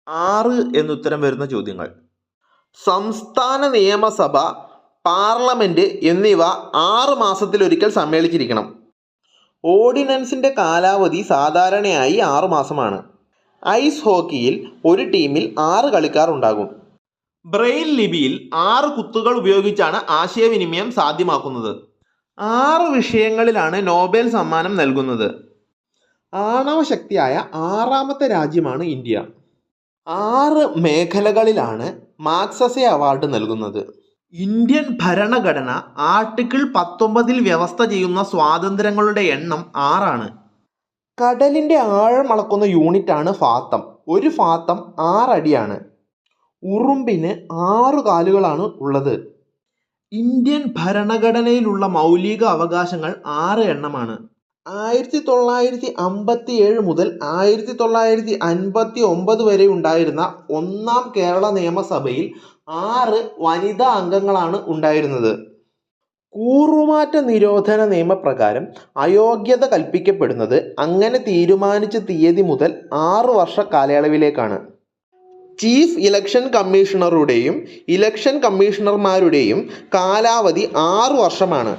6 എന്നുത്തരം വരുന്ന ചോദ്യങ്ങൾ. സംസ്ഥാന നിയമസഭ, പാർലമെന്റ് എന്നിവ 6 മാസത്തിലൊരിക്കൽ സമ്മേളിച്ചിരിക്കണം. ഓർഡിനൻസിന്റെ കാലാവധി സാധാരണയായി 6 മാസമാണ്. ഐസ് ഹോക്കിയിൽ ഒരു ടീമിൽ 6 കളിക്കാർ ഉണ്ടാകും. ബ്രെയിൽ ലിപിയിൽ 6 കുത്തുകൾ ഉപയോഗിച്ചാണ് ആശയവിനിമയം സാധ്യമാക്കുന്നത്. 6 വിഷയങ്ങളിലാണ് നോബൽ സമ്മാനം നൽകുന്നത്. ആണവശക്തിയായ 6ാമത്തെ രാജ്യമാണ് ഇന്ത്യ. 6 മേഖലകളിലാണ് മാഗ്സസെ അവാർഡ് നൽകുന്നത്. ഇന്ത്യൻ ഭരണഘടന ആർട്ടിക്കിൾ 19 വ്യവസ്ഥ ചെയ്യുന്ന സ്വാതന്ത്ര്യങ്ങളുടെ എണ്ണം 6 ആണ്. കടലിന്റെ ആഴം അളക്കുന്ന യൂണിറ്റാണ് ഫാത്തം. ഒരു ഫാത്തം 6 അടിയാണ്. ഉറുമ്പിന് 6 കാലുകളാണ് ഉള്ളത്. ഇന്ത്യൻ ഭരണഘടനയിലുള്ള മൗലിക അവകാശങ്ങൾ 6 എണ്ണമാണ്. 1957 മുതൽ 1959 വരെ ഉണ്ടായിരുന്ന 1ാം കേരള നിയമസഭയിൽ 6 വനിതാ അംഗങ്ങളാണ് ഉണ്ടായിരുന്നത്. കൂറുമാറ്റ നിരോധന നിയമപ്രകാരം അയോഗ്യത കൽപ്പിക്കപ്പെടുന്നത് അങ്ങനെ തീരുമാനിച്ച തീയതി മുതൽ 6 വർഷ കാലയളവിലേക്കാണ്. ചീഫ് ഇലക്ഷൻ കമ്മീഷണറുടെയും ഇലക്ഷൻ കമ്മീഷണർമാരുടെയും കാലാവധി 6 വർഷമാണ്.